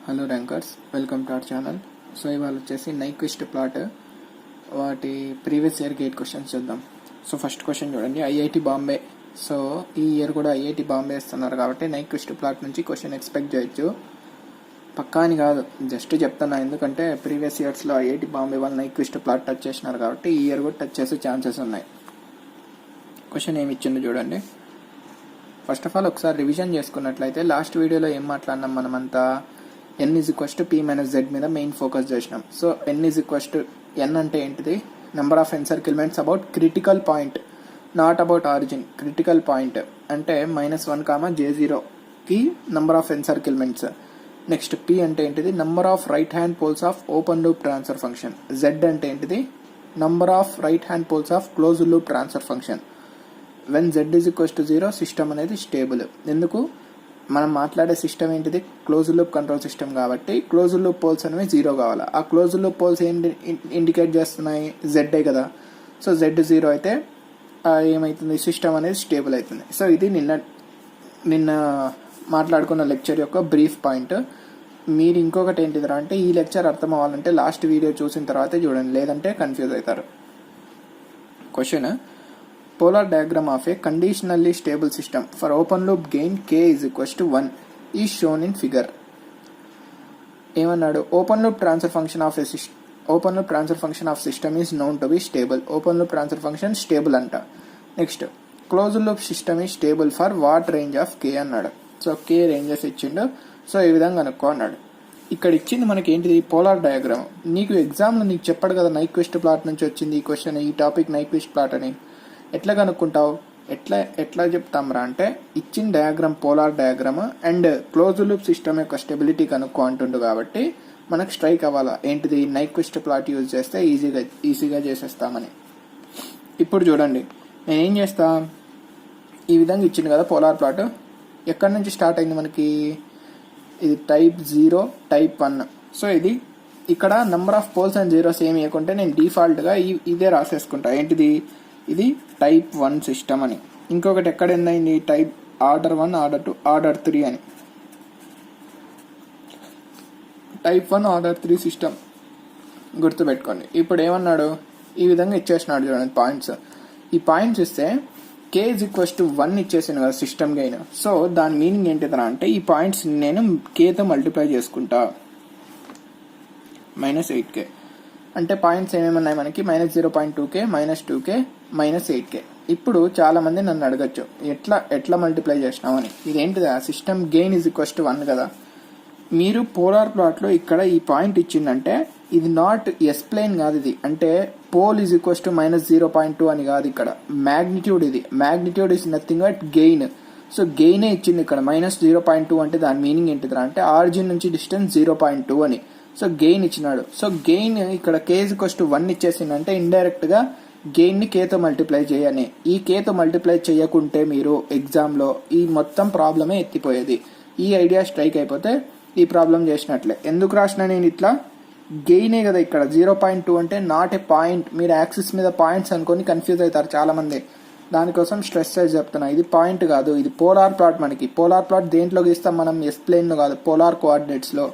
Hello rankers, welcome to our channel. So ఇవాళ వచ్చేసి Nyquist plot వాటి ప్రీవియస్ ఇయర్ గేట్ క్వశ్చన్స్ చూద్దాం. So first question చూడండి, IIT Bombay. So ఈ ఇయర్ కూడా ఐఐటి బాంబే ఇస్తున్నారు కాబట్టి నైక్విస్ట్ ప్లాట్ నుంచి క్వశ్చన్ ఎక్స్పెక్ట్ చేయొచ్చు. పక్కా అని కాదు, జస్ట్ చెప్తున్నా, ఎందుకంటే ప్రీవియస్ ఇయర్స్లో ఐఐటి బాంబే వాళ్ళు నైక్విస్ట్ ప్లాట్ టచ్ చేసినారు కాబట్టి ఈ ఇయర్ కూడా టచ్ చేసే ఛాన్సెస్ ఉన్నాయి. క్వశ్చన్ ఏమి ఇచ్చిందో చూడండి. ఫస్ట్ ఆఫ్ ఆల్ ఒకసారి రివిజన్ చేసుకున్నట్లయితే లాస్ట్ వీడియోలో ఏం మాట్లాడినాం మనమంతా, n is equals to p minus z మీద మెయిన్ ఫోకస్ చేసినాం. So n is equals to n అంటే ఏంటిది, number of encirclements about critical point, not about origin. Critical point అంటే -1, J0కి number of encirclements. Next p అంటే ఏంటిది, number of right hand poles of open loop transfer function. z అంటే ఏంటిది, number of right hand poles of close loop transfer function. When z is equals to 0 system అనేది stable. ఎందుకు, మనం మాట్లాడే system ఏంటిది, close loop control system కాబట్టి close loop poles అనేవి 0 కావాలి. ఆ క్లోజ్ లూప్ పోల్స్ ఏం ఇండికేట్ చేస్తున్నాయి, జెడ్ఏ కదా. సో జెడ్ 0 అయితే ఏమవుతుంది, సిస్టమ్ అనేది స్టేబుల్ అవుతుంది. సో ఇది నిన్న మాట్లాడుకున్న లెక్చర్ యొక్క బ్రీఫ్ పాయింట్. మీరు ఇంకొకటి ఏంటిదిరా అంటే, ఈ లెక్చర్ అర్థం అవ్వాలంటే లాస్ట్ వీడియో చూసిన తర్వాతే చూడండి, లేదంటే కన్ఫ్యూజ్ అవుతారు. Question, polar diagram of a conditionally stable system for open loop gain k is equals to 1 is shown in figure. ఏమన్నాడు, open loop transfer function of system is known to be stable. Open loop transfer function stable అంట. Next, close loop system is stable for what range of K అన్నాడు. So K ranges ఇచ్చిండు. So ఈ విధంగా అనుకో అన్నాడు. ఇక్కడ ఇచ్చింది మనకి ఏంటిది, పోలార్ డయాగ్రామ్. నీకు ఎగ్జామ్లో నీకు చెప్పాడు కదా నైక్విస్ట్ ప్లాట్ నుంచి వచ్చింది ఈ క్వశ్చన్, ఈ టాపిక్ నైక్విస్ట్ ప్లాట్ అని. ఎట్లా కనుక్కుంటావు, ఎట్లా చెప్తాంరా అంటే, ఇచ్చిన diagram polar diagram and close loop system యొక్క స్టెబిలిటీ కనుక్కో అంటుండు కాబట్టి మనకు స్ట్రైక్ అవ్వాలా ఏంటిది, నైక్విస్ట్ ప్లాట్ యూజ్ చేస్తే ఈజీగా చేసేస్తామని. ఇప్పుడు చూడండి, నేనేం చేస్తా, ఈ విధంగా ఇచ్చింది కదా పోలార్ ప్లాట్. ఎక్కడి నుంచి స్టార్ట్ అయింది మనకి, ఇది టైప్ 0, టైప్ 1. సో ఇది ఇక్కడ number of poles and zeros ఏమి ఇవ్వకుంటే నేను డిఫాల్ట్గా ఇదే రాసేసుకుంటా. ఏంటిది, ఇది టైప్ 1 సిస్టమ్ అని. ఇంకొకటి ఎక్కడ ఎందైంది, టైప్ ఆర్డర్ 1, ఆర్డర్ 2, ఆర్డర్ 3 అని. టైప్ 1, ఆర్డర్ 3 సిస్టమ్ గుర్తుపెట్టుకోండి. ఇప్పుడు ఏమన్నాడు, ఈ విధంగా ఇచ్చేసినాడు చూడండి పాయింట్స్. ఈ పాయింట్స్ ఇస్తే k ఈజ్ ఈక్వల్స్ టు 1 ఇచ్చేసాను కదా సిస్టమ్ గెయిన్. సో దాని మీనింగ్ ఏంటిదా అంటే, ఈ పాయింట్స్ నేను kతో మల్టిప్లై చేసుకుంటా, -8k. అంటే పాయింట్స్ ఏమేమన్నాయి మనకి, -0.2k, -2k, -8k. ఇప్పుడు చాలా మంది నన్ను అడగచ్చు, ఎట్లా మల్టిప్లై చేసినామని. ఇదేంటిది, ఆ system gain is equals to 1 కదా. మీరు పోలార్ ప్లాట్లో ఇక్కడ ఈ పాయింట్ ఇచ్చిందంటే ఇది నాట్ ఎస్ ప్లేన్ కాదు, ఇది అంటే పోల్ ఈజ్ ఈక్వల్స్ టు -0.2 అని కాదు. ఇక్కడ మ్యాగ్నిట్యూడ్, ఇది magnitude is nothing but gain. So గెయినే ఇచ్చింది ఇక్కడ -0.2 అంటే దాని మీనింగ్ ఏంటిదిరా అంటే, ఆరిజిన్ నుంచి డిస్టెన్స్ 0.2 అని. సో గెయిన్ ఇచ్చినాడు. సో గెయిన్ ఇక్కడ k ఈజ్ ఈక్వల్స్ టు 1 ఇచ్చేసిందంటే ఇండైరెక్ట్ గా గెయిన్ ని kతో మల్టిప్లై చేయని. ఈ kతో మల్టిప్లై చేయకుంటే మీరు ఎగ్జామ్ లో ఈ మొత్తం ప్రాబ్లమే ఎత్తిపోయేది. ఈ ఐడియా స్ట్రైక్ అయిపోతే ఈ ప్రాబ్లం చేసినట్లే. ఎందుకు రాసిన నేను ఇట్లా, గెయినే కదా ఇక్కడ 0.2 అంటే నాట్ ఏ పాయింట్. మీరు యాక్సిస్ మీద పాయింట్స్ అనుకొని కన్ఫ్యూజ్ అవుతారు చాలా మంది, దానికోసం స్ట్రెస్ చేసి చెప్తున్నా. ఇది పాయింట్ కాదు, ఇది పోలార్ ప్లాట్. మనకి పోలార్ ప్లాట్ దేంట్లో గీస్తాం మనం, ఎస్ ప్లేన్ లో కాదు, పోలార్ కోఆర్డినేట్స్ లో.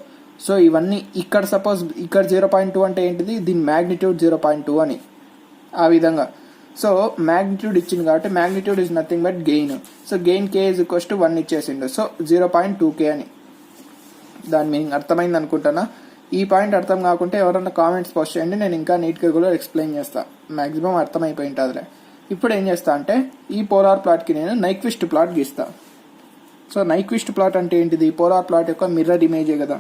సో ఇవన్నీ ఇక్కడ సపోజ్ ఇక్కడ 0.2 అంటే ఏంటిది, దీని మ్యాగ్నిట్యూడ్ 0.2 అని. ఆ విధంగా సో మ్యాగ్నిట్యూడ్ ఇచ్చింది కాబట్టి magnitude is nothing but gain. So gain k is equals to 1 ఇచ్చేసిండు. సో 0.2k అని. దాని మీనింగ్ అర్థమైంది అనుకుంటానా. ఈ పాయింట్ అర్థం కాకుంటే ఎవరన్నా కామెంట్స్ పోస్ట్ చేయండి, నేను ఇంకా నీట్గా కూడా ఎక్స్ప్లెయిన్ చేస్తా. మ్యాక్సిమం అర్థమైపోయి ఉంటుందిలే. ఇప్పుడు ఏం చేస్తా అంటే, ఈ పోలార్ ప్లాట్కి నేను నైక్విస్ట్ ప్లాట్ గీస్తా. సో నైక్విస్ట్ ప్లాట్ అంటే ఏంటిది, పోలార్ ప్లాట్ యొక్క మిర్రర్ ఇమేజే కదా.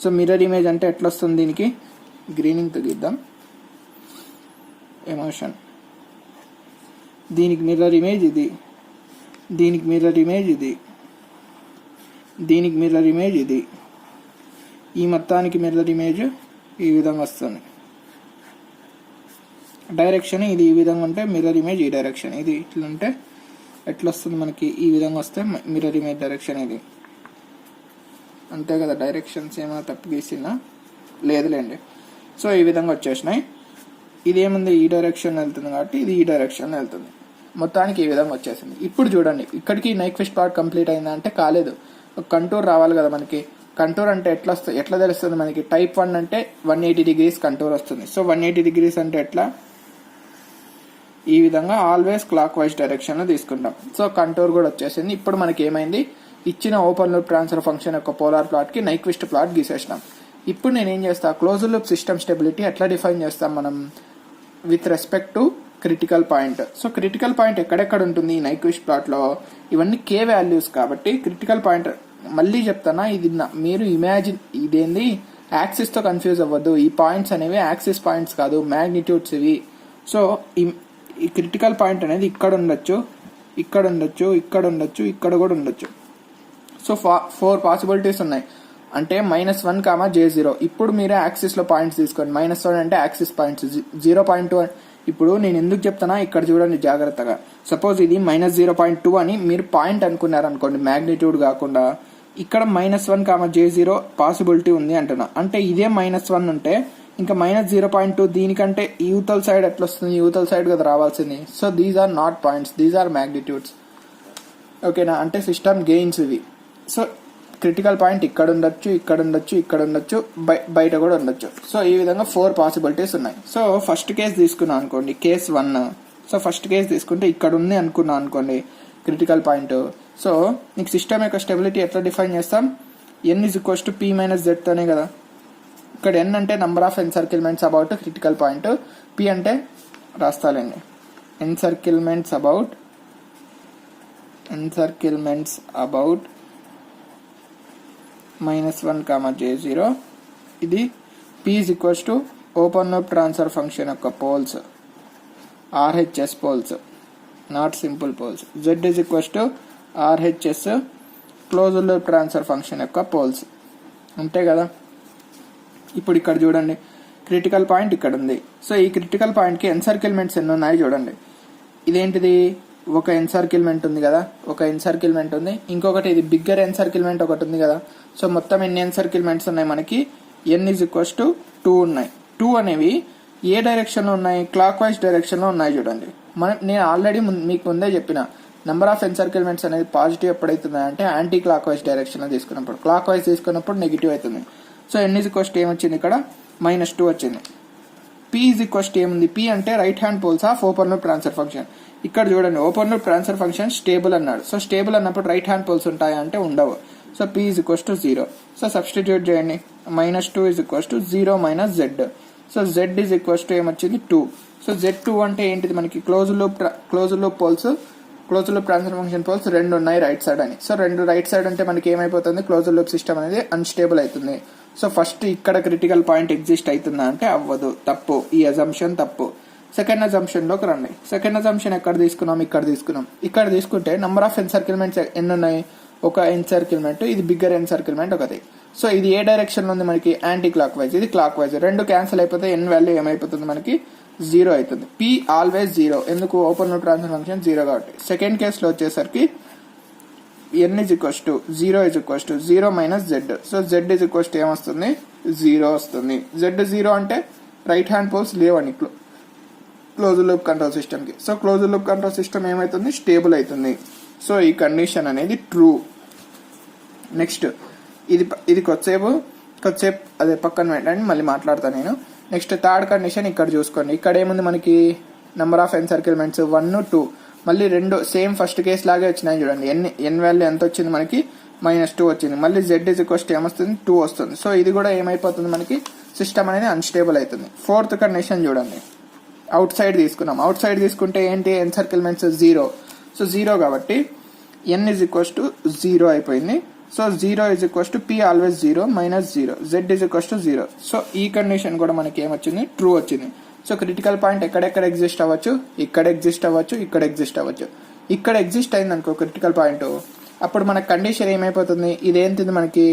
సో మిర్రర్ ఇమేజ్ అంటే ఎట్లా వస్తుంది, దీనికి గ్రీనింగ్ తగ్గిద్దాం, ఎమోషన్. దీనికి మిర్రర్ ఇమేజ్ ఇది, దీనికి మిర్రర్ ఇమేజ్ ఇది, దీనికి మిర్రర్ ఇమేజ్ ఇది, ఈ మొత్తానికి మిర్రర్ ఇమేజ్ ఈ విధంగా వస్తుంది. డైరెక్షన్ ఇది ఈ విధంగా ఉంటే మిర్రర్ ఇమేజ్ ఈ డైరెక్షన్, ఇది ఇట్లా ఉంటే ఎట్లా వస్తుంది మనకి, ఈ విధంగా వస్తే మిర్రర్ ఇమేజ్ డైరెక్షన్ ఇది. అంతే కదా, డైరెక్షన్స్ ఏమైనా తప్పు గీసినా లేదులేండి. సో ఈ విధంగా వచ్చేసినాయి. ఇదేముంది, ఈ డైరెక్షన్ వెళ్తుంది కాబట్టి ఇది ఈ డైరెక్షన్ వెళ్తుంది. మొత్తానికి ఈ విధంగా వచ్చేసింది. ఇప్పుడు చూడండి, ఇక్కడికి నైక్విస్ట్ ప్లాట్ కంప్లీట్ అయిందా అంటే కాలేదు. కంటూర్ రావాలి కదా మనకి. కంటూర్ అంటే ఎట్లా తెలుస్తుంది మనకి? టైప్ 1 అంటే 180 degrees కంటూర్ వస్తుంది. సో 180 degrees అంటే ఎట్లా? ఈ విధంగా ఆల్వేస్ క్లాక్ వైజ్ డైరెక్షన్ లో తీసుకుంటాం. సో కంటూర్ కూడా వచ్చేసింది. ఇప్పుడు మనకి ఏమైంది? ఇచ్చిన ఓపెన్ లూప్ ట్రాన్స్ఫర్ ఫంక్షన్ యొక్క పోలార్ ప్లాట్ కి నైక్విస్ట్ ప్లాట్ గీసేసినాం. ఇప్పుడు నేను ఏం చేస్తా? క్లోజ్ లూప్ సిస్టమ్ స్టెబిలిటీ ఎట్లా డిఫైన్ చేస్తాం మనం? With respect to critical point. So critical point ఎక్కడెక్కడ ఉంటుంది ఈ నైక్విస్ట్ ప్లాట్ లో? ఇవన్నీ కే వాల్యూస్ కాబట్టి క్రిటికల్ పాయింట్ మళ్ళీ చెప్తానా, ఇది మీరు ఇమాజిన్, ఇదేంది యాక్సిస్ తో కన్ఫ్యూజ్ అవ్వద్దు. ఈ పాయింట్స్ అనేవి యాక్సిస్ పాయింట్స్ కాదు, మ్యాగ్నిట్యూడ్స్ ఇవి. సో ఈ క్రిటికల్ పాయింట్ అనేది ఇక్కడ ఉండొచ్చు, ఇక్కడ ఉండొచ్చు, ఇక్కడ ఉండొచ్చు, ఇక్కడ కూడా ఉండొచ్చు. సో 4 పాసిబిలిటీస్ ఉన్నాయి. అంటే -1, J0. ఇప్పుడు మీరే యాక్సిస్ లో పాయింట్స్ తీసుకోండి. -1 అంటే యాక్సిస్ పాయింట్స్, 0.2. ఇప్పుడు నేను ఎందుకు చెప్తానా ఇక్కడ చూడండి జాగ్రత్తగా. సపోజ్ ఇది -0.2 అని మీరు పాయింట్ అనుకున్నారనుకోండి, మ్యాగ్నిట్యూడ్ కాకుండా. ఇక్కడ -1, J0 పాసిబిలిటీ ఉంది అంటున్నా. అంటే ఇదే -1 ఉంటే ఇంకా -0.2 దీనికంటే యూతల్ సైడ్ ఎట్లా వస్తుంది? యూతల్ సైడ్ కదా రావాల్సింది. So these are not points, these are magnitudes. ఓకేనా? అంటే సిస్టమ్ గెయిన్స్ ఇవి. సో క్రిటికల్ పాయింట్ ఇక్కడ ఉండొచ్చు, ఇక్కడ ఉండొచ్చు, ఇక్కడ ఉండొచ్చు, బయట కూడా ఉండొచ్చు. సో ఈ విధంగా 4 పాసిబిలిటీస్ ఉన్నాయి. సో ఫస్ట్ కేసు తీసుకున్నాం అనుకోండి, కేస్ 1. సో ఫస్ట్ కేసు తీసుకుంటే ఇక్కడ ఉంది అనుకున్నాం అనుకోండి క్రిటికల్ పాయింట్. సో నీకు సిస్టమ్ యొక్క స్టెబిలిటీ ఎట్లా డిఫైన్ చేస్తాం? n = p - z తోనే కదా. ఇక్కడ n అంటే number of encirclements about critical point, p అంటే రాస్తాలండి ఎన్సర్కిల్మెంట్స్ అబౌట్ -1, J0. ఇది p = open loop transfer function యొక్క poles, RHS poles, not simple poles. z = RHS closed loop transfer function యొక్క poles, అంతే కదా. ఇప్పుడు ఇక్కడ చూడండి, క్రిటికల్ పాయింట్ ఇక్కడ ఉంది. సో ఈ క్రిటికల్ పాయింట్ కి ఎన్సర్కిల్మెంట్స్ ఎన్ని ఉన్నాయి చూడండి. ఇదేంటిది? ఒక ఎన్సర్కిల్మెంట్ ఉంది కదా, ఒక ఎన్సర్కిల్మెంట్ ఉంది. ఇంకొకటి ఇది బిగ్గర్ ఎన్సర్కిల్మెంట్ ఒకటి ఉంది కదా. సో మొత్తం ఎన్ని ఎన్సర్కిల్మెంట్స్ ఉన్నాయి మనకి? n = 2 ఉన్నాయి. 2 అనేవి ఏ డైరెక్షన్ లో ఉన్నాయి? క్లాక్ వైజ్ డైరెక్షన్ లో ఉన్నాయి చూడండి. నేను ఆల్రెడీ మీకు ముందే చెప్పిన, నెంబర్ ఆఫ్ ఎన్సర్కిల్మెంట్స్ అనేది పాజిటివ్ ఎప్పుడైతుంది అంటే యాంటీ క్లాక్ వైజ్ డైరెక్షన్ లో తీసుకున్నప్పుడు, క్లాక్ వైజ్ తీసుకున్నప్పుడు నెగిటివ్ అవుతుంది. సో n = ఏమొచ్చింది ఇక్కడ? -2 వచ్చింది. p = ఏముంది? p అంటే right hand poles of open loop transfer function. ఇక్కడ చూడండి, open loop transfer function stable అన్నాడు. సో స్టేబుల్ అన్నప్పుడు రైట్ హ్యాండ్ పోల్స్ ఉంటాయా అంటే ఉండవు. So p = 0. సో సబ్స్టిట్యూట్ చేయండి. -2 = 0 - z. సో z = ఏమొచ్చింది? 2. సో Z2 అంటే ఏంటిది? మనకి close loop poles, close loop transfer function poles 2 ఉన్నాయి రైట్ సైడ్ అని. సో 2 రైట్ సైడ్ అంటే మనకి ఏమైపోతుంది? క్లోజ్ లూప్ సిస్టమ్ అనేది అన్స్టేబుల్ అవుతుంది. సో ఫస్ట్ ఇక్కడ క్రిటికల్ పాయింట్ ఎగ్జిస్ట్ అవుతుందా అంటే అవ్వదు, తప్పు. ఈ అజంప్షన్ తప్పు. సెకండ్ అజంప్షన్ లోకి రండి. సెకండ్ అజంప్షన్ ఎక్కడ తీసుకున్నాం? ఇక్కడ తీసుకున్నాం. ఇక్కడ తీసుకుంటే నంబర్ ఆఫ్ ఎన్సర్కిల్మెంట్స్ ఎన్ని ఉన్నాయి? ఒక ఎన్సర్కిల్మెంట్, ఇది బిగ్గర్ ఎన్సర్కిల్మెంట్ ఒకటి. సో ఇది ఏ డైరెక్షన్ లో ఉంది మనకి? యాంటీ క్లాక్ వైజ్, ఇది క్లాక్ వైజ్. 2 క్యాన్సిల్ అయిపోతే n వాల్యూ ఏమైపోతుంది మనకి? 0 అవుతుంది. p always 0. ఎందుకు? ఓపెన్ లూప్ ట్రాన్స్ఫర్ ఫంక్షన్ 0 కాబట్టి. సెకండ్ కేసులో వచ్చేసరికి n = 0 - z. సో z = ఏమొస్తుంది? 0 వస్తుంది. z0 అంటే రైట్ హ్యాండ్ పోల్స్ లేవని క్లోజ్ లూప్ కంట్రోల్ సిస్టమ్ కి. So close loop control system ఏమైతుంది? స్టేబుల్ అవుతుంది. సో ఈ కండిషన్ అనేది ట్రూ. నెక్స్ట్ ఇది కొద్దిసేపు అదే పక్కన పెట్టండి, మళ్ళీ మాట్లాడతాను నేను. నెక్స్ట్ థర్డ్ కండిషన్ ఇక్కడ చూసుకోండి. ఇక్కడ ఏముంది మనకి? Number of encirclements 1, 2. మళ్ళీ 2 సేమ్ ఫస్ట్ కేసు లాగే వచ్చినాయి చూడండి. n వాల్యూ ఎంత వచ్చింది మనకి? -2 వచ్చింది. మళ్ళీ z = ఏమొస్తుంది? 2 వస్తుంది. సో ఇది కూడా ఏమైపోతుంది మనకి? సిస్టమ్ అనేది అన్స్టేబుల్ అవుతుంది. ఫోర్త్ కండిషన్ చూడండి, అవుట్ సైడ్ తీసుకున్నాం. అవుట్ సైడ్ తీసుకుంటే ఏంటి? ఎన్సర్కిల్మెంట్స్ 0. సో 0 కాబట్టి n = 0 అయిపోయింది. So 0 = p always 0 - 0. z = 0. So ఈ కండిషన్ కూడా మనకి ఏమొచ్చింది? ట్రూ వచ్చింది. సో క్రిటికల్ పాయింట్ ఎక్కడెక్కడ ఎగ్జిస్ట్ అవ్వచ్చు? ఇక్కడ ఎగ్జిస్ట్ అవ్వచ్చు, ఇక్కడ ఎగ్జిస్ట్ అవ్వచ్చు. ఇక్కడ ఎగ్జిస్ట్ అయింది అనుకో క్రిటికల్ పాయింట్, అప్పుడు మన కండిషన్ ఏమైపోతుంది? ఇదేంటిది మనకి?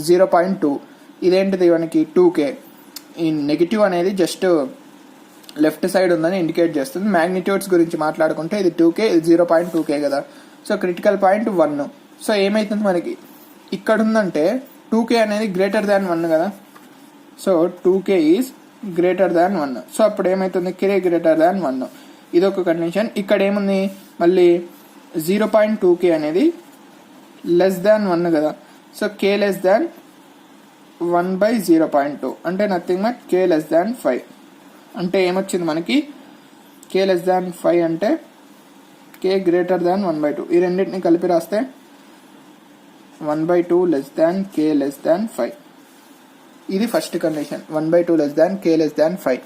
0.2. ఇదేంటిది మనకి? 2k. ఈ నెగిటివ్ అనేది జస్ట్ లెఫ్ట్ సైడ్ ఉందని ఇండికేట్ చేస్తుంది. మ్యాగ్నిట్యూడ్స్ గురించి మాట్లాడుకుంటే ఇది 2k, ఇది 0.2k కదా. So critical point 1. సో ఏమైతుంది మనకి? ఇక్కడ ఉందంటే 2k అనేది గ్రేటర్ దాన్ 1 కదా. So 2k is greater than 1. So అప్పుడు ఏమైతుంది? k greater than 1. ఇదొక కండిషన్. ఇక్కడ ఏముంది మళ్ళీ? 0.2k అనేది లెస్ దాన్ 1 కదా. సో k లెస్ దాన్ 1/0.2 అంటే nothing but k less than 5. అంటే ఏమొచ్చింది మనకి k less than 5 అంటే k greater than 1/2. ఈ రెండింటిని కలిపి రాస్తే 1/2 less than k less than 5. ఇది first condition. 1/2 less than k less than 5.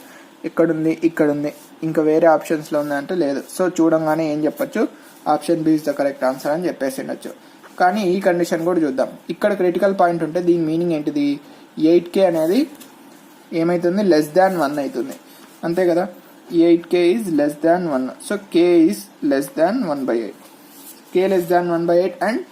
ఇక్కడుంది, ఇక్కడుంది, ఇంకా వేరే ఆప్షన్స్లో ఉంది అంటే లేదు. సో చూడంగానే ఏం చెప్పొచ్చు, option B is the correct answer అని చెప్పేసి ఉండొచ్చు. కానీ ఈ కండిషన్ కూడా చూద్దాం. ఇక్కడ క్రిటికల్ పాయింట్ ఉంటే దీని మీనింగ్ ఏంటిది, 8k అనేది ఏమైతుంది, లెస్ దాన్ 1 అవుతుంది, అంతే కదా. 8k is less than 1. So k is less than 1/8. k less than 1/8 and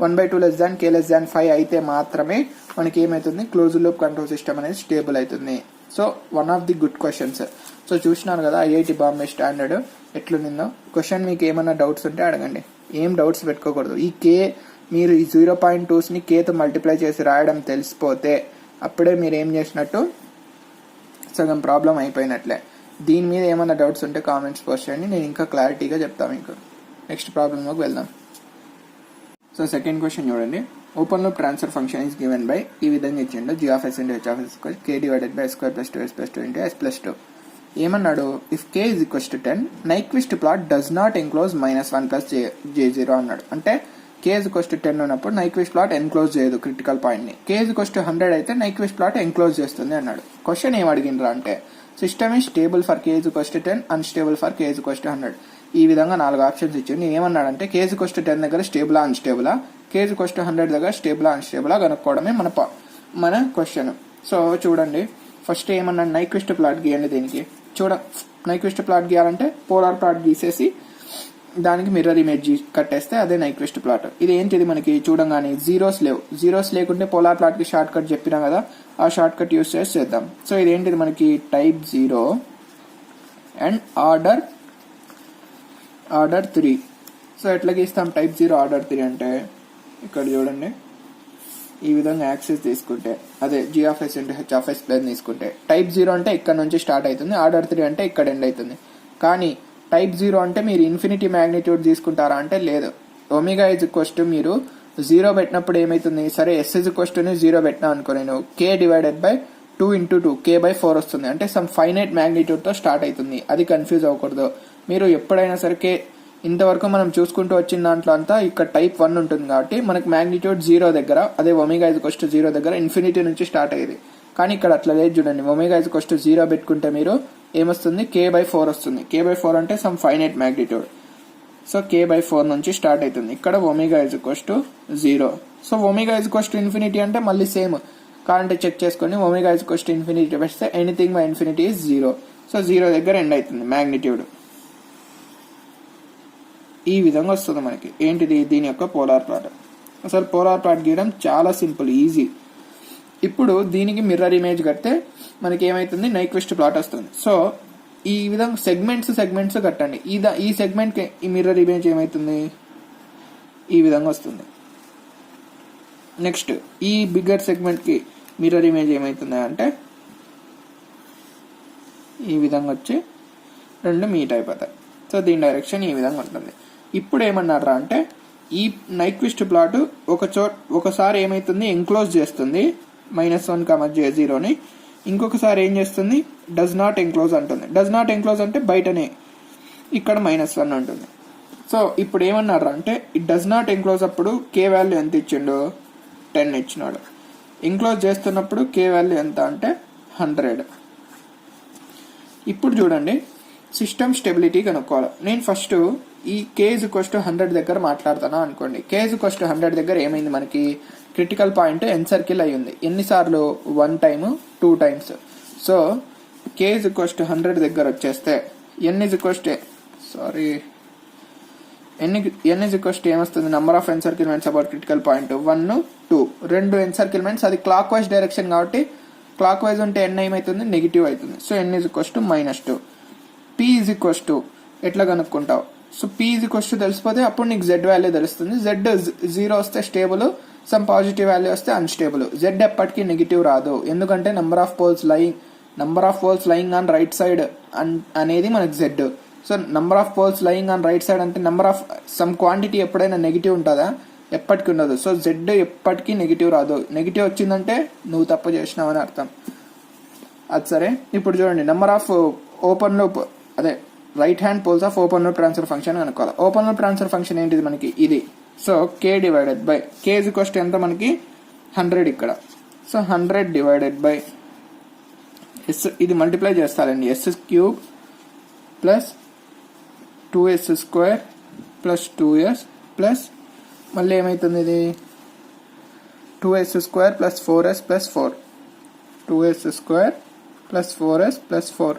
1/2 less than k less than 5 అయితే మాత్రమే మనకి ఏమవుతుంది, క్లోజ్డ్ లూప్ కంట్రోల్ సిస్టమ్ అనేది స్టేబుల్ అవుతుంది. So one of the good questions. So చూసినారు కదా ఐఐటి బాంబే స్టాండర్డ్ ఎట్లుందో. Question మీకు ఏమైనా డౌట్స్ ఉంటే అడగండి, ఏం డౌట్స్ పెట్టుకోకూడదు. ఈ కే మీరు ఈ 0.2ని కేతో మల్టిప్లై చేసి రాయడం తెలిసిపోతే అప్పుడే మీరు ఏం చేసినట్టు, సగం ప్రాబ్లం అయిపోయినట్లే. దీని మీద ఏమైనా డౌట్స్ ఉంటే కామెంట్స్ పోస్ట్ చేయండి, నేను ఇంకా క్లారిటీగా చెప్తాను మీకు. నెక్స్ట్ ప్రాబ్లంలోకి వెళ్దాం. సో సెకండ్ క్వశ్చన్ చూడండి. Open loop transfer function is given by, ఈ విధంగా ఇచ్చిండు, g(s) into h(s) k divided by s² plus 2s plus 2 into s plus 2. ఏమన్నాడు, if k is equals to 10 Nyquist plot does not enclose -1 plus j0 అన్నాడు. అంటే k is equals to 10 ఉన్నప్పుడు Nyquist plot enclose చేయదు critical point ని. k is equals to 100 అయితే Nyquist plot enclose చేస్తుంది అన్నాడు. Question ఏం అడిగినరా అంటే, system is stable for k is equals to 10, unstable for k is equals to 100. ఈ విధంగా 4 ఆప్షన్స్ ఇచ్చింది. ఏమన్నాడంటే k is equals to 10 దగ్గర స్టేబులా అన్స్టేబులా, k is equals to 100 దగ్గర స్టేబులా అన్స్టేబులా కనుక్కోవడమే మన క్వశ్చన్. సో చూడండి, ఫస్ట్ ఏమన్నాడు, నైక్విస్ట్ ప్లాట్ గీయండి. దీనికి నైక్విస్ట్ ప్లాట్ గీయాలంటే పోలార్ ప్లాట్ గీసేసి దానికి మిర్రర్ ఇమేజ్ కట్టేస్తే అదే నైక్విస్ట్ ప్లాట్. ఇది ఏంటిది, మనకి చూడంగానే జీరోస్ లేవు. జీరోస్ లేకుంటే పోలార్ ప్లాట్ కి షార్ట్ కట్ చెప్పినా కదా, ఆ షార్ట్ కట్ యూస్ చేసి చేద్దాం. సో ఇదేంటిది మనకి టైప్ 0 అండ్ ఆర్డర్ 3. సో ఎట్లా గీస్తాం టైప్ 0 ఆర్డర్ 3 అంటే, ఇక్కడ చూడండి, ఈ విధంగా యాక్సెస్ తీసుకుంటే అదే g(s) into h(s) ప్లేన్ తీసుకుంటే టైప్ 0 అంటే ఇక్కడ నుంచి స్టార్ట్ అవుతుంది, ఆర్డర్ 3 అంటే ఇక్కడ ఎండ్ అవుతుంది. కానీ టైప్ 0 అంటే మీరు ఇన్ఫినిటీ మ్యాగ్నిట్యూడ్ తీసుకుంటారా అంటే లేదు. ఒమేగా ఈజ్ ఈక్వల్స్ టు మీరు 0 పెట్టినప్పుడు ఏమైతుంది, సరే s ఈజ్ ఈక్వల్స్ టు 0 పెట్టినా అనుకో, నేను k divided by 2 into 2 k/4 వస్తుంది. అంటే సమ్ ఫైనైట్ మ్యాగ్నిట్యూడ్ తో స్టార్ట్ అవుతుంది. అది కన్ఫ్యూజ్ అవ్వకూడదు. మీరు ఎప్పుడైనా సరే ఇంతవరకు మనం చూసుకుంటూ వచ్చిన దాంట్లో అంతా ఇక్కడ టైప్ 1 ఉంటుంది కాబట్టి మనకి మ్యాగ్నిట్యూడ్ 0 దగ్గర, అదే ఒమేగా ఈజ్ ఈక్వల్స్ టు 0 దగ్గర ఇన్ఫినిటీ నుంచి స్టార్ట్ అయ్యేది. కానీ ఇక్కడ అట్లా లేదు చూడండి, ఒమేగా ఈజ్ ఈక్వల్స్ టు 0 పెట్టుకుంటే మీరు ఏమొస్తుంది, k/4 వస్తుంది. k/4 అంటే some finite magnitude. So k/4 నుంచి స్టార్ట్ అవుతుంది. ఇక్కడ omega is equals to 0. So omega is equals to infinity అంటే మళ్ళీ సేమ్ కావాలంటే చెక్ చేసుకొని omega is equals to infinity పెడితే anything by infinity is 0. So 0 దగ్గర ఎండ్ అవుతుంది మ్యాగ్నిట్యూడ్. ఈ విధంగా వస్తుంది మనకి. ఏంటిది, దీని యొక్క పోలార్ ప్లాట్. అసలు పోలార్ ప్లాట్ గీయడం చాలా సింపుల్, ఈజీ. ఇప్పుడు దీనికి మిర్రర్ ఇమేజ్ కడితే మనకి ఏమైతుంది, నైక్విస్ట్ ప్లాట్ వస్తుంది. సో ఈ విధంగా సెగ్మెంట్స్ కట్టండి. ఈ సెగ్మెంట్ కి ఈ మిర్రర్ ఇమేజ్ ఏమైతుంది, ఈ విధంగా వస్తుంది. నెక్స్ట్ ఈ బిగ్గర్ సెగ్మెంట్ కి మిర్రర్ ఇమేజ్ ఏమైతుంది అంటే ఈ విధంగా వచ్చి రెండు మీట్ అయిపోతాయి. సో దీని డైరెక్షన్ ఈ విధంగా ఉంటుంది. ఇప్పుడు ఏమన్నారా అంటే, ఈ నైక్విస్ట్ ప్లాట్ ఒకసారి ఏమైతుంది, ఎంక్లోజ్ చేస్తుంది -1, j0ని. ఇంకొకసారి ఏం చేస్తుంది, డస్ నాట్ ఎంక్లోజ్ అంటుంది. డస్ నాట్ ఎంక్లోజ్ అంటే బయటనే ఇక్కడ -1 ఉంటుంది. సో ఇప్పుడు ఏమన్నారా అంటే, ఈ డస్ నాట్ ఎంక్లోజ్ అప్పుడు k వాల్యూ ఎంత ఇచ్చిండు, 10 ఇచ్చినాడు. ఎంక్లోజ్ చేస్తున్నప్పుడు k వాల్యూ ఎంత అంటే 100. ఇప్పుడు చూడండి, సిస్టమ్ స్టెబిలిటీ కనుక్కోవాలి. నేను ఫస్ట్ ఈ k is equals to 100 దగ్గర మాట్లాడతాను అనుకోండి. k is equals to 100 దగ్గర ఏమైంది, మనకి క్రిటికల్ పాయింట్ ఎన్సర్కిల్ అయ్యింది. ఎన్నిసార్లు, 1 time 2 times. So k is equals to 100 దగ్గర వచ్చేస్తే n is equals to ఏమొస్తుంది, number of encirclements about critical point 1 2. 2 encirclements, అది క్లాక్ వైజ్ డైరెక్షన్ కాబట్టి క్లాక్ వైజ్ ఉంటే n ఏమైతుంది, నెగిటివ్ అవుతుంది. So n is equals to -2. p is equals to ఎట్లా కనుక్కుంటావు, so p is equals to తెలిసిపోతే అప్పుడు నీకు z వాల్యూ తెలుస్తుంది. z 0 వస్తే స్టేబుల్, సమ్ పాజిటివ్ వాల్యూ వస్తే అన్స్టేబుల్. z ఎప్పటికీ నెగిటివ్ రాదు, ఎందుకంటే number of poles lying on right side అనేది మనకి z. So number of poles lying on right side అంటే నెంబర్ ఆఫ్ సమ్ క్వాంటిటీ ఎప్పుడైనా నెగిటివ్ ఉంటుందా, ఎప్పటికీ ఉండదు. సో జెడ్ ఎప్పటికీ నెగిటివ్ రాదు. నెగిటివ్ వచ్చిందంటే నువ్వు తప్పు చేసినావు అని అర్థం. అది సరే. ఇప్పుడు చూడండి, నెంబర్ ఆఫ్ ఓపెన్ లూప్ అదే right hand poles of open loop transfer function అనుకోవాలి. ఓపెన్ లూప్ ట్రాన్స్ఫర్ ఫంక్షన్ ఏంటిది మనకి ఇది. So k divided by k is equals to ఎంత మనకి 100 ఇక్కడ. సో 100 డివైడెడ్ బై ఎస్, ఇది మల్టిప్లై చేస్తారండి. S cube plus 2s square plus 2s plus మళ్ళీ ఏమవుతుంది ఇది 2s square plus 4s plus 4, 2s square plus 4s plus 4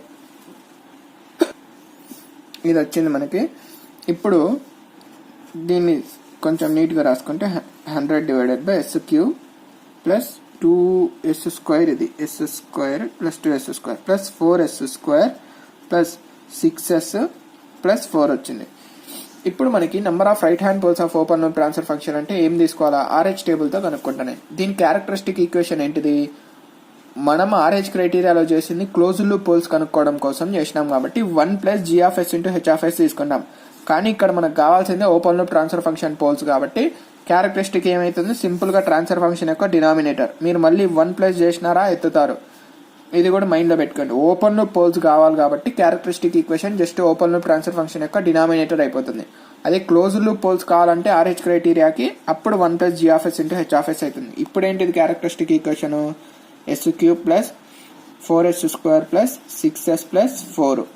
ఇది వచ్చింది మనకి. ఇప్పుడు దీన్ని కొంచెం నీట్గా రాసుకుంటే 100 divided by s cube plus 2s square, ఇది s square plus 2s square plus 4s square plus 6s plus 4 వచ్చింది. ఇప్పుడు మనకి number of right hand poles of open loop transfer function అంటే ఏం తీసుకోవాలా, RH టేబుల్తో కనుక్కుంటాను. దీని క్యారెక్టరిస్టిక్ ఈక్వేషన్ ఏంటిది, మనం RH క్రైటీరియాలో చేసింది క్లోజ్డ్ లూప్ పోల్స్ కనుక్కోవడం కోసం చేసినాం కాబట్టి 1 ప్లస్ g(h) తీసుకుంటాం. కానీ ఇక్కడ మనకు కావాల్సిందే open loop transfer function poles కాబట్టి క్యారెక్టరిస్టిక్ ఏమైతుంది, సింపుల్ గా ట్రాన్స్ఫర్ ఫంక్షన్ యొక్క డినామినేటర్. మీరు మళ్ళీ 1 ప్లస్ చేసినారా ఎత్తుతారు, ఇది కూడా మైండ్ లో పెట్టుకోండి. ఓపెన్ లూప్ పోల్స్ కావాలి కాబట్టి characteristic equation just open loop transfer function యొక్క డినామినేటర్ అయిపోతుంది. అదే క్లోజ్డ్ లూప్ పోల్స్ కావాలంటే RH క్రైటీరియాకి అప్పుడు 1 ప్లస్ g(h) అవుతుంది. ఇప్పుడు ఏంటిది characteristic equation, s cube plus 4s square plus 6s plus 4.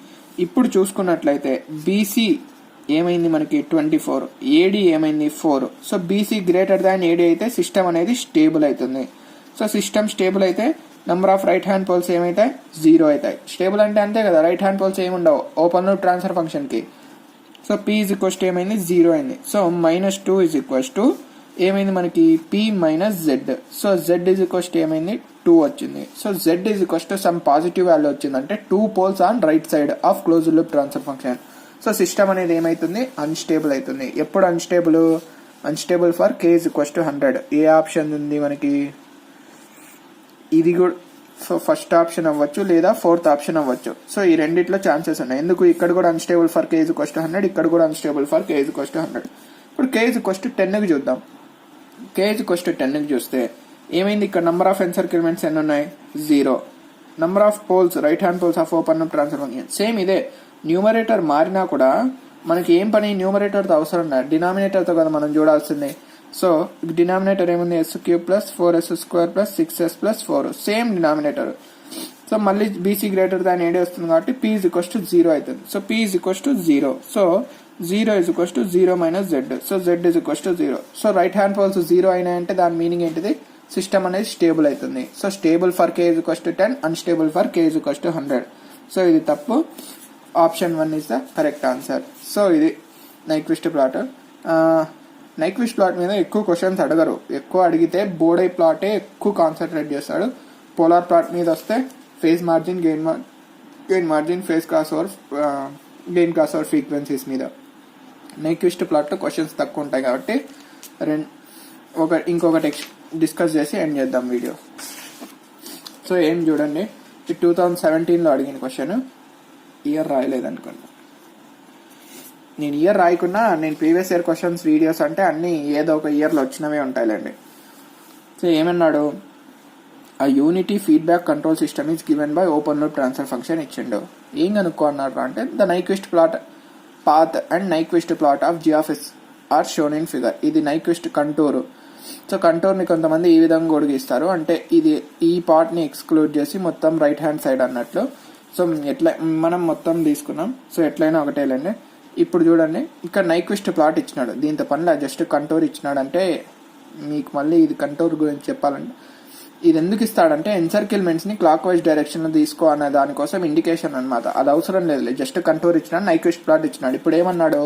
ఇప్పుడు చూసుకున్నట్లయితే BC ఏమైంది మనకి 24, AD ఏమైంది 4. So BC greater than AD అయితే సిస్టమ్ అనేది స్టేబుల్ అవుతుంది. సో సిస్టమ్ స్టేబుల్ అయితే number of right hand poles ఏమైతాయి 0 అవుతాయి. స్టేబుల్ అంటే అంతే కదా, రైట్ హ్యాండ్ పోల్స్ ఏముండవు ఓపెన్ లూప్ ట్రాన్స్ఫర్ ఫంక్షన్ కి. So P is equals to ఏమైంది 0 అయింది. సో -2 ఇజ్ ఈక్వల్స్ టు ఏమైంది మనకి P minus Z. So Z is equals to ఏమైంది 2 వచ్చింది. So Z is equals to some positive value వచ్చిందంటే 2 poles on right side of closed loop transfer function. So system అనేది ఏమైతుంది unstable అవుతుంది. ఎప్పుడు unstable for k is equals to 100. ఏ option ఉంది మనకి, ఇది కూడా సో ఫస్ట్ ఆప్షన్ అవ్వచ్చు లేదా ఫోర్త్ ఆప్షన్ అవ్వచ్చు. సో ఈ రెండిట్లో ఛాన్సెస్ ఉన్నాయి. ఎందుకు ఇక్కడ కూడా unstable for k is equals to 100, ఇక్కడ కూడా unstable for k is equals to 100. ఇప్పుడు k ఇజ్ ఈక్వల్స్ టు 10 కి చూద్దాం. k ఇజ్ ఈక్వల్స్ టు 10 కి చూస్తే ఏమైంది, ఇక్కడ నంబర్ ఆఫ్ ఎన్సర్కిల్మెంట్స్ ఎన్ని ఉన్నాయి 0. Number of poles right hand poles of open loop transfer function same ఇదే. న్యూమరేటర్ మారినా కూడా మనకి ఏం పని, న్యూమరేటర్తో అవసరం లేదు, డినామినేటర్తో కదా మనం చూడాల్సింది. సో డినామినేటర్ ఏముంది s cube plus 4s square plus 6s plus 4, same denominator. So మళ్ళీ BC గ్రేటర్ దాన్ AD వస్తుంది కాబట్టి P ఇజ్ ఈక్వల్స్ టు 0 అవుతుంది. So P is equals to 0. So 0 is equals to 0 minus Z. So Z is equals to 0. So right hand poles 0 అయినాయంటే దాని meaning ఏంటిది, system అనేది stable అవుతుంది. So stable for k is equals to 10, unstable for k is equals to 100. So ఇది తప్పు. Option 1 is the correct answer. So ఇది Nyquist plot. Nyquist plot మీద ఎక్కువ క్వశ్చన్స్ అడగరు. ఎక్కువ అడిగితే బోర్డై ప్లాటే ఎక్కువ కాన్సన్ట్రేట్ చేస్తాడు. పోలార్ ప్లాట్ మీద వస్తే phase margin, gain margin, phase cross over, gain cross over frequencies మీద. నైక్విస్ట్ ప్లాట్లో క్వశ్చన్స్ తక్కువ ఉంటాయి కాబట్టి ఇంకొకటి డిస్కస్ చేసి ఎండ్ చేద్దాం వీడియో. సో ఏం చూడండి, 2017లో అడిగిన క్వశ్చన్, ఇయర్ రాయలేదనుకోండి. నేను ఇయర్ రాయకున్నా నేను ప్రీవియస్ ఇయర్ క్వశ్చన్స్ వీడియోస్ అంటే అన్ని ఏదో ఒక ఇయర్లో వచ్చినవే ఉంటాయిలేండి. సో ఏమన్నాడు, ఆ unity feedback control system is given by open loop transfer function ఇచ్చిండు. ఏం కనుక్కో అన్నాడు అంటే the Nyquist plot path and Nyquist plot of g(s) are shown in figure. ఇది నైక్విస్ట్ కంటూర్. సో కంటూర్ని కొంతమంది ఈ విధంగా ఒడిగిస్తారు, అంటే ఇది ఈ పార్ట్ని ఎక్స్క్లూడ్ చేసి మొత్తం రైట్ హ్యాండ్ సైడ్ అన్నట్లు. సో ఎట్లా మనం మొత్తం తీసుకున్నాం, సో ఎట్లయినా ఒకటేలేండి. ఇప్పుడు చూడండి, ఇక్కడ నైక్విస్ట్ ప్లాట్ ఇచ్చినాడు, దీంతో పనిలో జస్ట్ కంటూర్ ఇచ్చినాడు. అంటే మీకు మళ్ళీ ఇది కంటూర్ గురించి చెప్పాలంటే ఇది ఎందుకు ఇస్తాడంటే ఎన్సర్కిల్మెంట్స్ ని క్లాక్ వైజ్ డైరెక్షన్ లో తీసుకో అనే దానికోసం ఇండికేషన్ అనమాట. అది అవసరం లేదు, జస్ట్ కంటూర్ ఇచ్చినాడు, నైక్విస్ట్ ప్లాట్ ఇచ్చినాడు. ఇప్పుడు ఏమన్నాడు,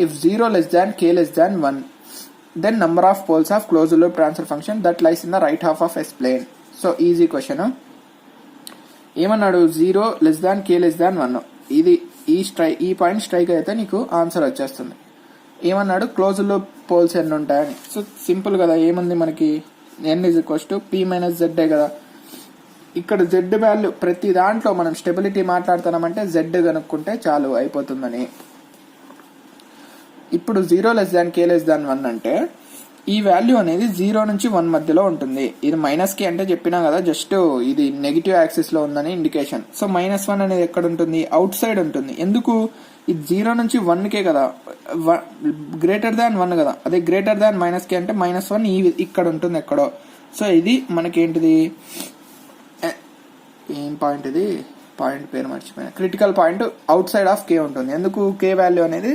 if 0 less than k less than 1 then number of poles of closed loop transfer function that lies in the right half of S plane. So easy question. ఏమన్నాడు, 0 less than k less than 1. ఇది ఈ point strike అయితే నీకు answer వచ్చేస్తుంది. ఏమన్నాడు, closed loop poles ఎన్ని ఉంటాయని. So simple కదా, ఏముంది మనకి n is equals to P minus Z కదా. ఇక్కడ Z వాల్యూ ప్రతి దాంట్లో మనం స్టెబిలిటీ మాట్లాడుతున్నామంటే Z కనుక్కుంటే చాలు అయిపోతుందని. ఇప్పుడు 0 less than k less than 1 అంటే ఈ వాల్యూ అనేది 0 నుంచి 1 మధ్యలో ఉంటుంది. ఇది మైనస్కి అంటే చెప్పినా కదా, జస్ట్ ఇది నెగిటివ్ యాక్సిస్ లో ఉందని ఇండికేషన్. సో -1 అనేది ఎక్కడ ఉంటుంది? అవుట్ సైడ్ ఉంటుంది. ఎందుకు? ఇది 0 నుంచి 1కే కదా, గ్రేటర్ దాన్ 1 కదా, అదే గ్రేటర్ దాన్ మైనస్కి అంటే -1 ఇక్కడ ఉంటుంది ఎక్కడో. సో ఇది మనకేంటిది, ఏం పాయింట్ ఇది, పాయింట్ పేరు మర్చిపోయినా, critical point outside of K ఉంటుంది. ఎందుకు? కే వాల్యూ అనేది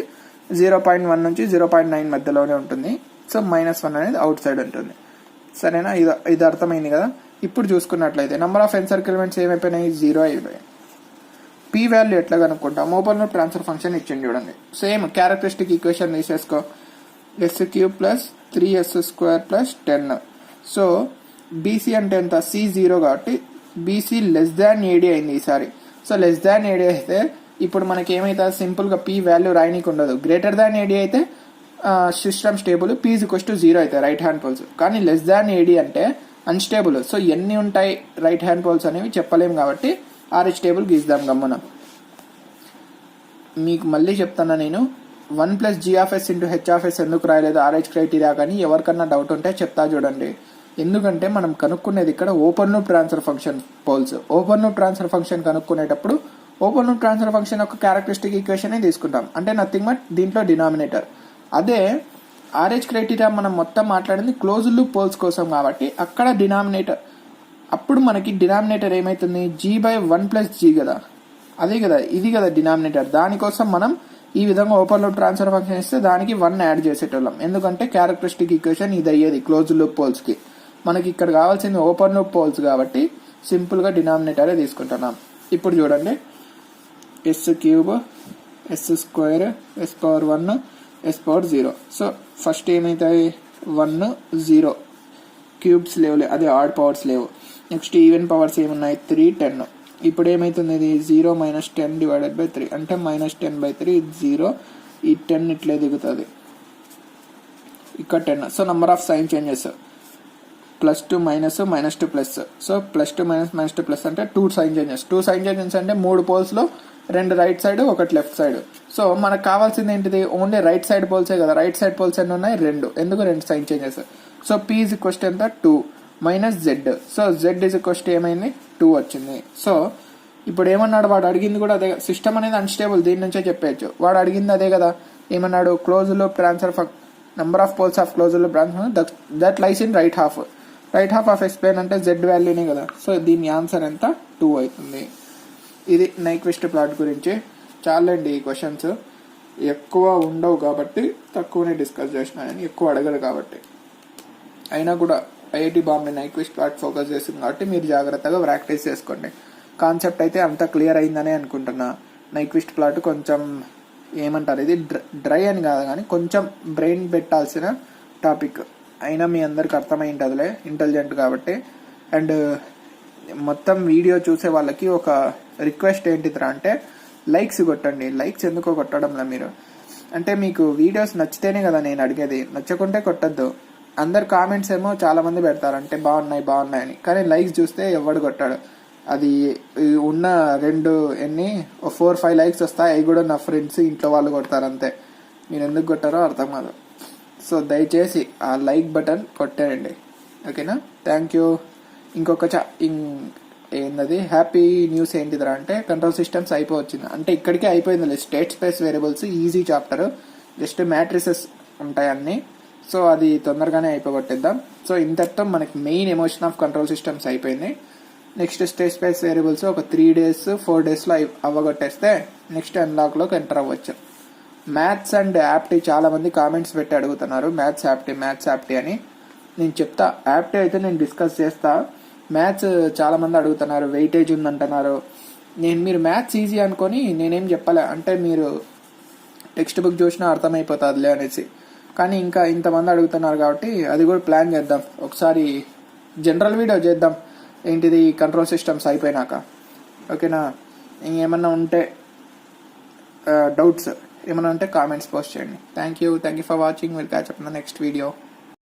0.1 నుంచి 0.9 మధ్యలోనే ఉంటుంది. సో -1 అనేది అవుట్ సైడ్ ఉంటుంది. సరేనా? ఇది అర్థమైంది కదా. ఇప్పుడు చూసుకున్నట్లయితే number of n circle elements ఏమైపోయినాయి? 0 అయిపోయాయి. పీ వాల్యూ ఎట్లా కనుక్కుంటాం? ఓపెన్ లూప్ ట్రాన్స్ఫర్ ఫంక్షన్ ఇచ్చింది చూడండి. సేమ్ క్యారెక్టరిస్టిక్ ఈక్వేషన్ తీసేసుకో, s³ plus 3s² plus 10. So BC అంటే ఎంత? C0 కాబట్టి బీసీ లెస్ దాన్ ఏడీ అయింది ఈసారి. సో లెస్ దాన్ ఏడీ అయితే ఇప్పుడు మనకి ఏమైతే సింపుల్ గా పీ వాల్యూ రాయనీకి ఉండదు. గ్రేటర్ దాన్ ఏడీ అయితే system stable, P is equals to 0 అవుతాయి రైట్ హ్యాండ్ పోల్స్. కానీ లెస్ దాన్ ఏడీ అంటే అన్స్టేబుల్. సో ఎన్ని ఉంటాయి రైట్ హ్యాండ్ పోల్స్ అనేవి చెప్పలేము కాబట్టి RH టేబుల్ గీద్దాం గమ్మున. మీకు మళ్ళీ చెప్తాను నేను, 1 + g(s) × h(s) ఎందుకు రాయలేదు RH క్రైటీరియా కానీ ఎవరికన్నా డౌట్ ఉంటే చెప్తా చూడండి. ఎందుకంటే మనం కనుక్కునేది ఇక్కడ open loop transfer function poles. Open loop transfer function కనుక్కునేటప్పుడు ఓపెన్ లూప్ ట్రాన్స్ఫర్ ఫంక్షన్ యొక్క క్యారెక్టరిస్టిక్ ఈక్వేషన్ తీసుకుంటాం, అంటే నథింగ్ బట్ దీంట్లో డినామినేటర్. అదే RH క్రైటీరియా మనం మొత్తం మాట్లాడింది క్లోజ్ లూప్ పోల్స్ కోసం కాబట్టి అక్కడ డినామినేటర్. అప్పుడు మనకి డినామినేటర్ ఏమైతుంది? g/1 + g కదా, అదే కదా, ఇది కదా డినామినేటర్. దానికోసం మనం ఈ విధంగా ఓపెన్ లూప్ ట్రాన్స్ఫర్ ఫంక్షన్ ఇస్తే దానికి 1 యాడ్ చేసేటోళ్ళం. ఎందుకంటే క్యారెక్టరిస్టిక్ ఈక్వేషన్ ఇది అయ్యేది క్లోజ్ లూప్ పోల్స్ కి. మనకి ఇక్కడ కావాల్సింది ఓపెన్ లూప్ పోల్స్ కాబట్టి సింపుల్ గా డినామినేటరే తీసుకుంటున్నాం. ఇప్పుడు చూడండి, s³ s² s⁻1 s⁻0. So first ఏమైతాయి? 1 0 cubes లేవు, అదే ఆడ్ పవర్స్ లేవు. నెక్స్ట్ ఈవెన్ పవర్స్ ఏమున్నాయి? 3 10. ఇప్పుడు ఏమైతుంది? ఇది 0 - 10 / 3 అంటే -10/3 0. ఈ 10 ఇట్లే దిగుతుంది, ఇక్కడ 10. So number of sign changes +2 -2 plus. So +2 -2 plus అంటే 2 సైన్ చేంజెస్. 2 సైన్ చేంజెస్ అంటే 3 పోల్స్ లో 2 right side 1 left side. So మనకు కావాల్సింది ఏంటిది? ఓన్లీ రైట్ సైడ్ పోల్సే కదా. రైట్ సైడ్ పోల్స్ ఎన్ని ఉన్నాయి? 2. ఎందుకు? 2 sign changes. So p is equals to ఎంత? 2 - z. So z is equals to ఏమైంది? 2 వచ్చింది. సో ఇప్పుడు ఏమన్నాడు? వాడు అడిగింది కూడా అదే. సిస్టమ్ అనేది అన్స్టేబుల్, దీని నుంచే చెప్పేయచ్చు. వాడు అడిగింది అదే కదా. ఏమన్నాడు? Close loop transfer number of poles of close loop transfer that lies in right half. Right half of explain అంటే z వాల్యూనే కదా. సో దీని ఆన్సర్ ఎంత? 2 అవుతుంది. ఇది నైక్విస్ట్ ప్లాట్ గురించి. చాలండి ఈ క్వశ్చన్స్, ఎక్కువ ఉండవు కాబట్టి తక్కువనే డిస్కస్ చేసినాయని, ఎక్కువ అడగరు కాబట్టి. అయినా కూడా IIT Bombay Nyquist plot focus చేస్తుంది కాబట్టి మీరు జాగ్రత్తగా ప్రాక్టీస్ చేసుకోండి. కాన్సెప్ట్ అయితే అంతా క్లియర్ అయిందనే అనుకుంటున్నా. నైక్విస్ట్ ప్లాట్ కొంచెం ఏమంటారు, ఇది డ్రై అని కాదు కానీ కొంచెం బ్రెయిన్ పెట్టాల్సిన టాపిక్. అయినా మీ అందరికి అర్థమై ఉంటుందిలే, ఇంటెలిజెంట్ కాబట్టి. అండ్ మొత్తం వీడియో చూసే వాళ్ళకి ఒక రిక్వెస్ట్ ఏంటిదిరా అంటే లైక్స్ కొట్టండి. లైక్స్ ఎందుకో కొట్టడంలా మీరు, అంటే మీకు వీడియోస్ నచ్చితేనే కదా నేను అడిగేది, నచ్చకుంటే కొట్టద్దు. అందరు కామెంట్స్ ఏమో చాలా మంది పెడతారు అంటే బాగున్నాయి అని, కానీ లైక్స్ చూస్తే ఎవడు కొట్టాడు. అది ఉన్న 4-5 లైక్స్ వస్తాయి, అవి కూడా నా ఫ్రెండ్స్ ఇంట్లో వాళ్ళు కొడతారు అంతే. మీరు ఎందుకు కొట్టారో అర్థం కాదు. సో దయచేసి ఆ లైక్ బటన్ కొట్టేయండి, ఓకేనా? Thank you. ఇంకొక ఏంటది హ్యాపీ న్యూస్ ఏంటిదిరా అంటే కంట్రోల్ సిస్టమ్స్ అయిపోవచ్చింది. అంటే ఇక్కడికే అయిపోయింది. State space variables easy chapter, just matrices ఉంటాయి అన్ని. సో అది తొందరగానే అయిపోగొట్టేద్దాం. సో ఇంతటితో మనకి main emotion of control systems అయిపోయింది. నెక్స్ట్ స్టేట్ స్పేస్ వేరియబుల్స్ ఒక 3 days 4 daysలో అవ్వగొట్టేస్తే నెక్స్ట్ అన్లాక్లోకి ఎంటర్ అవ్వచ్చు. మ్యాథ్స్ అండ్ యాప్టీ చాలా మంది కామెంట్స్ పెట్టి అడుగుతున్నారు, మ్యాథ్స్ యాప్టీ అని. నేను చెప్తా, యాప్టీ అయితే నేను డిస్కస్ చేస్తా. మ్యాథ్స్ చాలా మంది అడుగుతున్నారు, వెయిటేజ్ ఉందంటున్నారు. మీరు మ్యాథ్స్ ఈజీ అనుకొని నేనేం చెప్పలే, అంటే మీరు టెక్స్ట్ బుక్ చూసినా అర్థమైపోతుందిలే అనేసి. కానీ ఇంకా ఇంతమంది అడుగుతున్నారు కాబట్టి అది కూడా ప్లాన్ చేద్దాం. ఒకసారి జనరల్ వీడియో చేద్దాం, ఏంటిది కంట్రోల్ సిస్టమ్స్ అయిపోయినాక, ఓకేనా? ఇంకేమన్నా ఉంటే డౌట్స్ ఏమైనా ఉంటే కామెంట్స్ పోస్ట్ చేయండి. Thank you for watching. Will catch up in the next video.